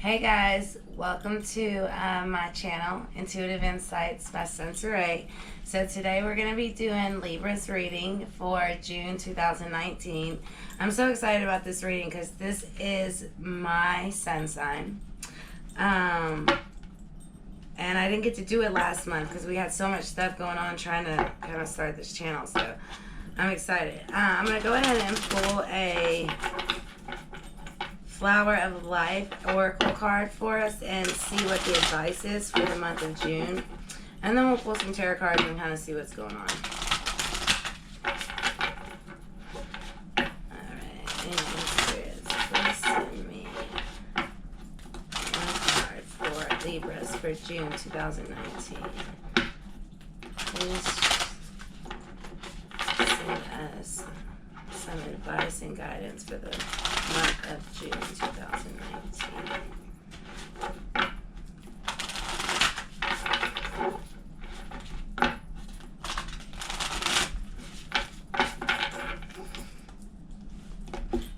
Hey guys, welcome to my channel, Intuitive Insights by Sensory. So today we're going to be doing Libra's reading for June 2019. I'm so excited about this reading because this is my sun sign. And I didn't get to do it last month because we had so much stuff going on trying to kind of start this channel. So I'm excited. I'm going to go ahead and pull a Flower of Life oracle card for us and see what the advice is for the month of June, and then we'll pull some tarot cards and kind of see what's going on. Alright, any spirits, please send me one card for Libras for June 2019. Please send us some advice and guidance for the month of June 2019.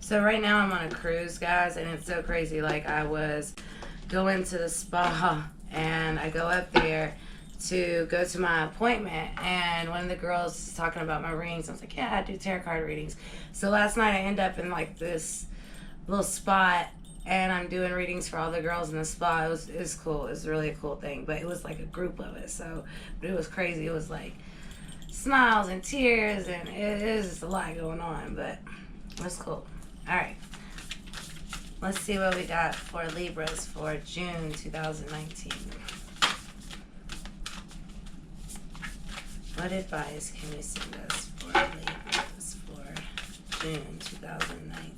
So right now I'm on a cruise, guys, and it's so crazy. Like, I was going to the spa and I go up there to go to my appointment, and one of the girls was talking about my readings. I was like, yeah, I do tarot card readings. So last night I end up in like this little spot and I'm doing readings for all the girls in the spa. It was cool. It was really a cool thing, but it was like a group of it, so but it was crazy. It was like smiles and tears, and it was just a lot going on, but it was cool. All right, let's see what we got for Libras for June 2019. What advice can you send us for Libras for June 2019?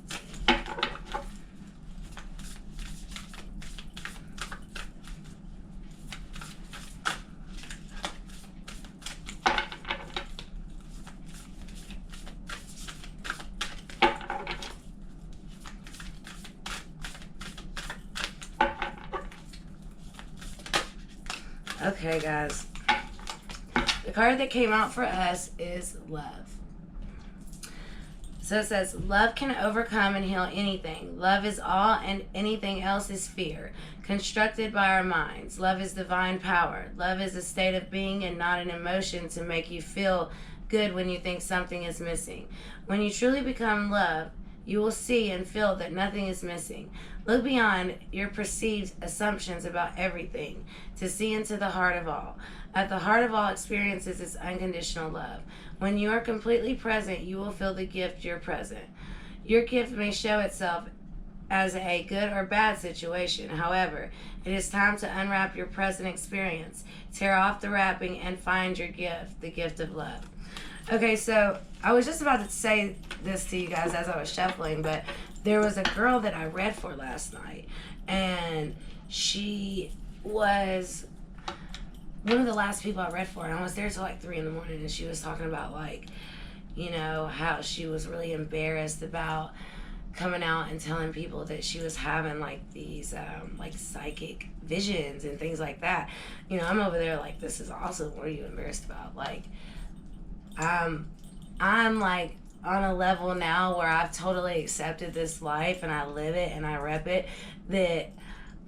Okay, guys. The card that came out for us is love. So it says, love can overcome and heal anything. Love is all and anything else is fear, constructed by our minds. Love is divine power. Love is a state of being and not an emotion to make you feel good when you think something is missing. When you truly become love, you will see and feel that nothing is missing. Look beyond your perceived assumptions about everything to see into the heart of all. At the heart of all experiences is unconditional love. When you are completely present, you will feel the gift you're present. Your gift may show itself as a good or bad situation. However, it is time to unwrap your present experience, tear off the wrapping, and find your gift, the gift of love. Okay, so I was just about to say this to you guys as I was shuffling, but there was a girl that I read for last night, and she was one of the last people I read for, and I was there till like 3 in the morning, and she was talking about, like, you know, how she was really embarrassed about coming out and telling people that she was having like these like psychic visions and things like that. You know, I'm over there like, this is awesome. What are you embarrassed about? Like, I'm like on a level now where I've totally accepted this life and I live it and I rep it, that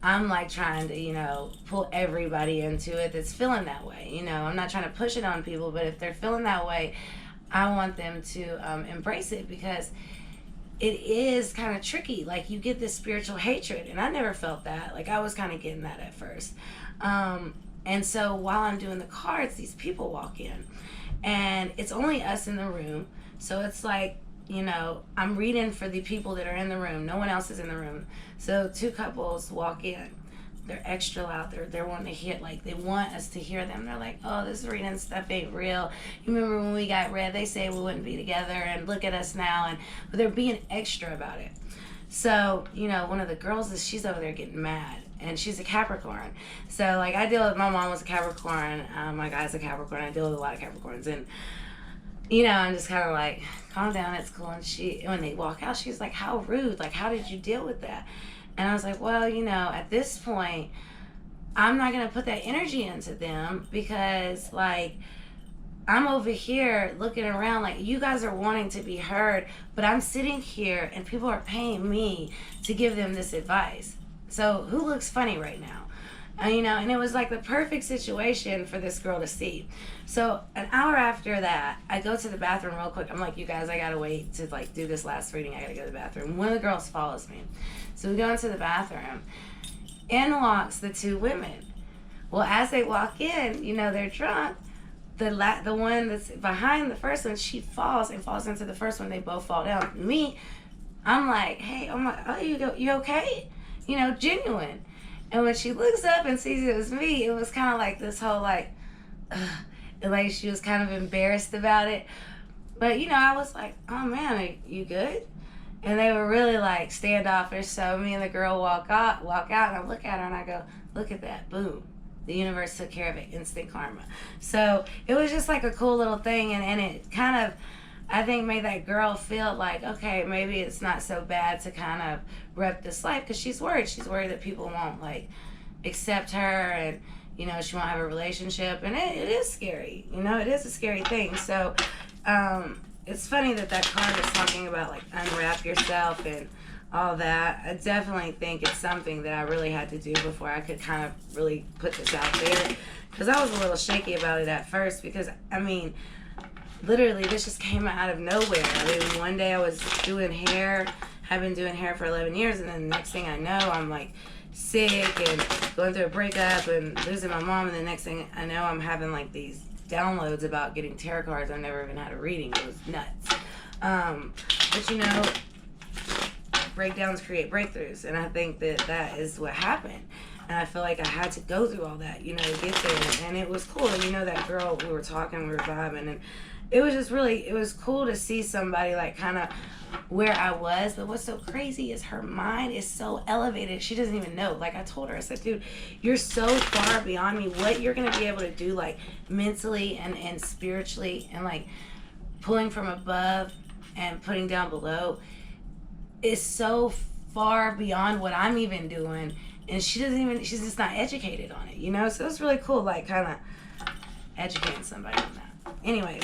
I'm like trying to, you know, pull everybody into it that's feeling that way. You know, I'm not trying to push it on people, but if they're feeling that way, I want them to embrace it, because it is kind of tricky. Like, you get this spiritual hatred, and I never felt that. Like, I was kind of getting that at first. And so while I'm doing the cards, these people walk in, and it's only us in the room. So it's like, you know, I'm reading for the people that are in the room. No one else is in the room. So 2 couples walk in. They're extra loud. They're wanting to hear, like, they want us to hear them. They're like, oh, this reading stuff ain't real. You remember when we got read, they say we wouldn't be together, and look at us now. But they're being extra about it. So, you know, one of the girls, she's over there getting mad, and she's a Capricorn. So, like, I deal with, my mom was a Capricorn. My guy's a Capricorn. I deal with a lot of Capricorns. And, you know, I'm just kind of like, calm down, it's cool. And when they walk out, she's like, how rude. Like, how did you deal with that? And I was like, well, you know, at this point, I'm not going to put that energy into them, because, like, I'm over here looking around like, you guys are wanting to be heard, but I'm sitting here and people are paying me to give them this advice. So who looks funny right now? And, you know, and it was like the perfect situation for this girl to see. So an hour after that, I go to the bathroom real quick. I'm like, you guys, I gotta wait to like do this last reading. I gotta go to the bathroom. One of the girls follows me. So we go into the bathroom. In walks the two women. Well, as they walk in, you know, they're drunk. The one that's behind the first one, she falls and falls into the first one. They both fall down. Me, I'm like, hey, I'm like, oh, you okay? You know, genuine. And when she looks up and sees it was me, it was kind of like this whole like, like she was kind of embarrassed about it. But you know, I was like, oh man, are you good? And they were really like standoffish. So me and the girl walk out, and I look at her and I go, look at that, boom. The universe took care of it, instant karma. So it was just like a cool little thing, and it kind of, I think, made that girl feel like, okay, maybe it's not so bad to kind of rep this life, because she's worried. She's worried that people won't like accept her, and you know, she won't have a relationship, and it is scary. You know, it is a scary thing. So it's funny that card is talking about like unwrap yourself and all that. I definitely think it's something that I really had to do before I could kind of really put this out there, because I was a little shaky about it at first, because I mean, literally this just came out of nowhere. I mean, one day I was doing hair. I've been doing hair for 11 years, and then the next thing I know, I'm like sick and going through a breakup and losing my mom, and the next thing I know, I'm having like these downloads about getting tarot cards. I never even had a reading. It was nuts. But you know, breakdowns create breakthroughs, and I think that is what happened. And I feel like I had to go through all that, you know, to get there. And it was cool. And you know, that girl, we were talking, we were vibing, and it was just really, it was cool to see somebody like kind of where I was. But what's so crazy is her mind is so elevated, she doesn't even know. Like I told her, I said, dude, you're so far beyond me. What you're going to be able to do, like mentally and spiritually, and like pulling from above and putting down below, is so far beyond what I'm even doing. And she's just not educated on it, you know? So it's really cool, like kind of educating somebody on that. Anyways,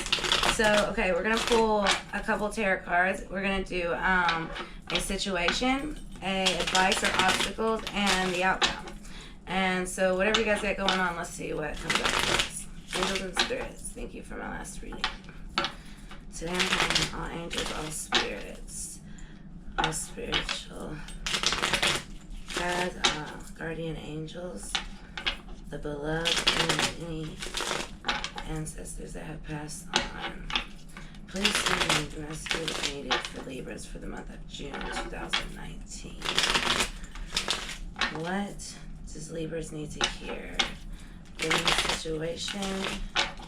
so, okay, we're going to pull a couple tarot cards. We're going to do a situation, a advice or obstacles, and the outcome. And so whatever you guys got going on, let's see what comes up for us. Angels and spirits, thank you for my last reading. Today I'm calling all angels, all spirits, all spiritual guides, guardian angels, the beloved, and any ancestors that have passed on. Please send me the messages needed for Libras for the month of June 2019. What does Libras need to hear? Give me a situation,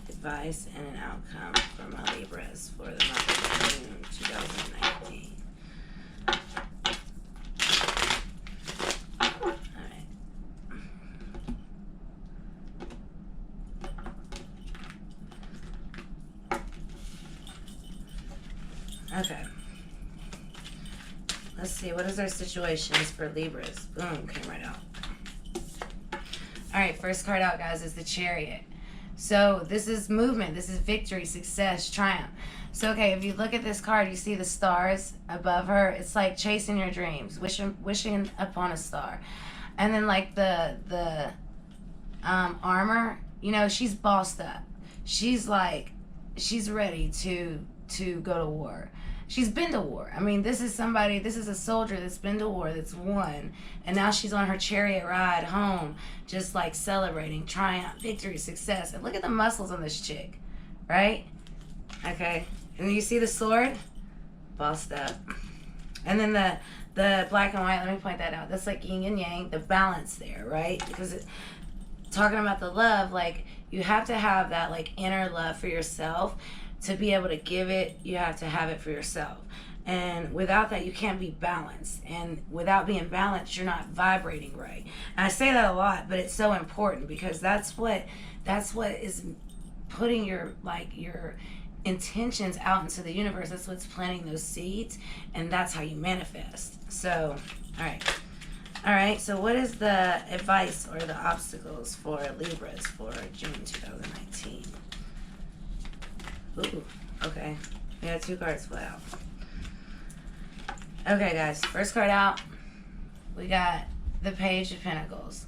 advice, and an outcome for my Libras for the month of June 2019. Okay. Let's see. What is our situations for Libras? Boom. Came right out. All right. First card out, guys, is the Chariot. So this is movement. This is victory, success, triumph. So, okay, if you look at this card, you see the stars above her. It's like chasing your dreams, wishing upon a star. And then like the armor, you know, she's bossed up. She's like, she's ready to go to war. She's been to war. I mean, this is a soldier that's been to war, that's won, and now she's on her chariot ride home, just like celebrating triumph, victory, success. And look at the muscles on this chick, right? Okay, and you see the sword? Bossed up. And then the black and white, let me point that out. That's like yin and yang, the balance there, right? Because talking about the love, like you have to have that like inner love for yourself. To be able to give it, you have to have it for yourself. And without that, you can't be balanced. And without being balanced, you're not vibrating right. And I say that a lot, but it's so important, because that's what is putting your intentions out into the universe. That's what's planting those seeds, and that's how you manifest. So, all right. So what is the advice or the obstacles for Libras for June 2019? Ooh, okay. We got 2 cards flat out. Okay, guys. First card out, we got the Page of Pentacles.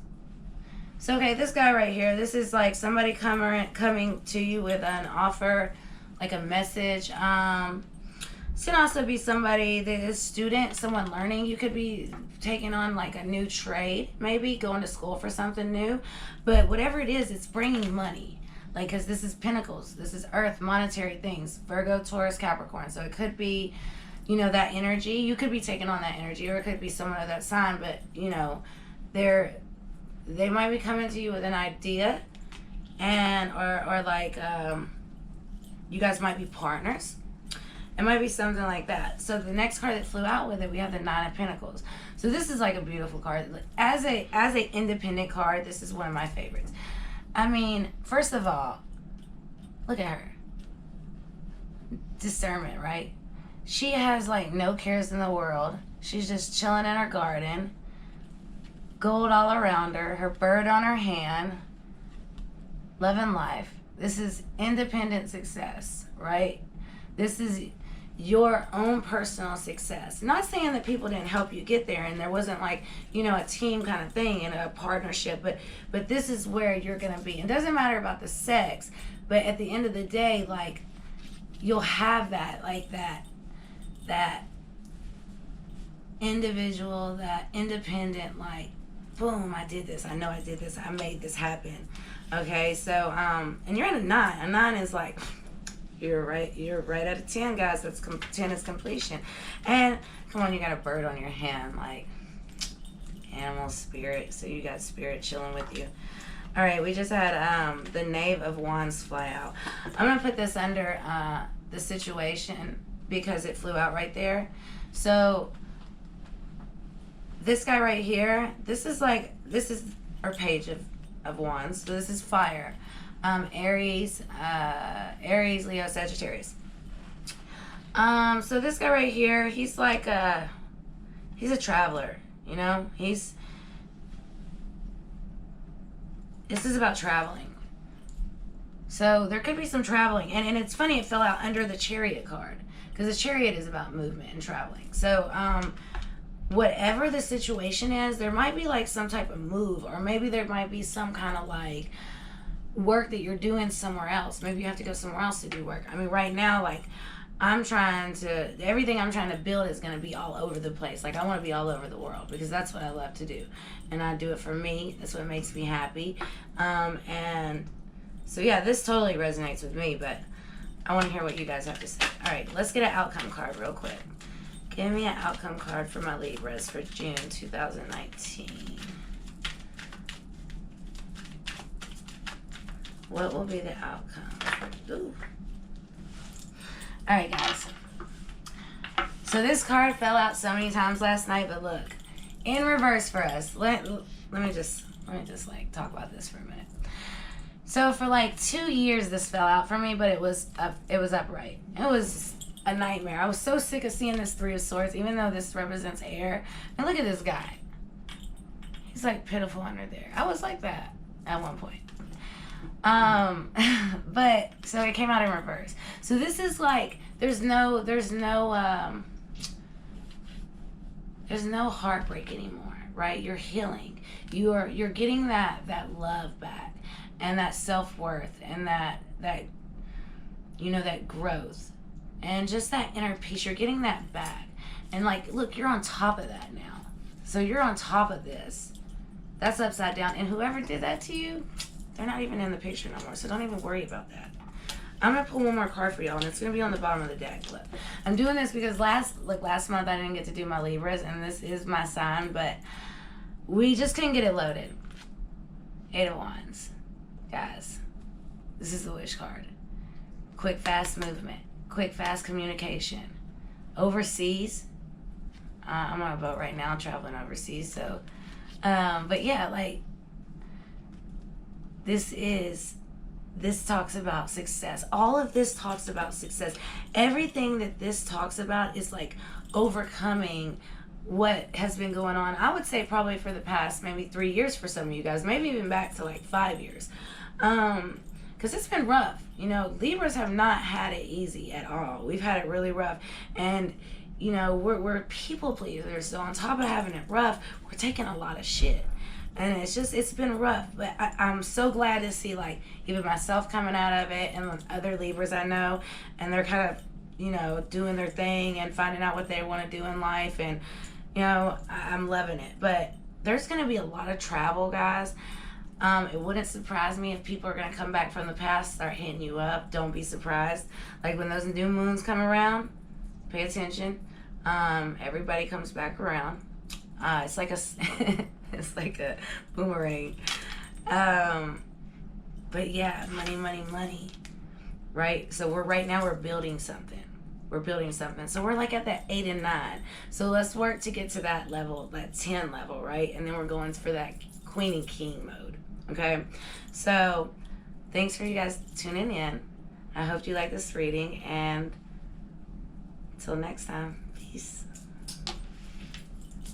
So, okay, this guy right here, this is like somebody coming to you with an offer, like a message. This can also be somebody that is a student, someone learning. You could be taking on like a new trade, maybe going to school for something new. But whatever it is, it's bringing money. Like, because this is Pentacles, this is Earth, monetary things, Virgo, Taurus, Capricorn. So it could be, you know, that energy. You could be taking on that energy, or it could be someone of that sign. But, you know, they might be coming to you with an idea, and or like you guys might be partners. It might be something like that. So the next card that flew out with it, we have the Nine of Pentacles. So this is like a beautiful card. As a independent card, this is one of my favorites. I mean, first of all, look at her. Discernment, right? She has like no cares in the world. She's just chilling in her garden. Gold all around her. Her bird on her hand. Loving life. This is independent success, right? This is your own personal success. Not saying that people didn't help you get there and there wasn't like, you know, a team kind of thing and a partnership, but this is where you're going to be. It doesn't matter about the sex, but at the end of the day, like, you'll have that, like that individual, that independent, like, boom, I did this. I know I did this. I made this happen. Okay, so, and you're in a 9. A 9 is like, you're right at a 10, guys. That's 10 is completion. And come on, you got a bird on your hand, like animal spirit. So you got spirit chilling with you. All right, we just had the Knave of Wands fly out. I'm gonna put this under the situation because it flew out right there. So this guy right here, this is our Page of Wands. So this is fire. Aries, Leo, Sagittarius. So this guy right here, he's like he's a traveler, you know? This is about traveling. So there could be some traveling. And it's funny, it fell out under the Chariot card, because the Chariot is about movement and traveling. So, whatever the situation is, there might be like some type of move, or maybe there might be some kind of like work that you're doing somewhere else. Maybe you have to go somewhere else to do work. I mean, right now, like, everything I'm trying to build is going to be all over the place. Like, I want to be all over the world because that's what I love to do. And I do it for me. That's what makes me happy. And so, yeah, this totally resonates with me, but I want to hear what you guys have to say. All right, let's get an outcome card real quick. Give me an outcome card for my Libras for June 2019. What will be the outcome? Ooh. All right, guys. So this card fell out so many times last night, but look, in reverse for us. Let me just like talk about this for a minute. So for like 2 years, this fell out for me, but it was upright. It was a nightmare. I was so sick of seeing this Three of Swords, even though this represents air. And look at this guy. He's like pitiful under there. I was like that at one point. But so it came out in reverse. So this is like there's no heartbreak anymore, right? You're healing. You're getting that love back, and that self-worth, and that you know, that growth, and just that inner peace. You're getting that back. And like, look, you're on top of that now. So you're on top of this. That's upside down. And whoever did that to you, they're not even in the picture no more, so don't even worry about that. I'm going to pull one more card for y'all, and it's going to be on the bottom of the deck. Look, I'm doing this because last month I didn't get to do my Libras, and this is my sign, but we just couldn't get it loaded. 8 of Wands. Guys, this is the wish card. Quick, fast movement. Quick, fast communication. Overseas. I'm on a boat right now traveling overseas, so... but yeah, like... This talks about success. All of this talks about success. Everything that this talks about is like overcoming what has been going on. I would say probably for the past maybe 3 years for some of you guys, maybe even back to like 5 years. Because it's been rough. You know, Libras have not had it easy at all. We've had it really rough. And you know, we're people pleasers. So on top of having it rough, we're taking a lot of shit. And it's been rough. But I'm so glad to see, like, even myself coming out of it and other Libras I know. And they're kind of, you know, doing their thing and finding out what they want to do in life. And, you know, I'm loving it. But there's going to be a lot of travel, guys. It wouldn't surprise me if people are going to come back from the past, start hitting you up. Don't be surprised. Like, when those new moons come around, pay attention. Everybody comes back around. It's like a it's like a boomerang. But yeah, money, right? So we're building something. So we're like at that 8 and 9. So let's work to get to that level, that 10 level, right? And then we're going for that Queen and King mode. Okay, so thanks for you guys tuning in. I hope you like this reading, and until next time, peace.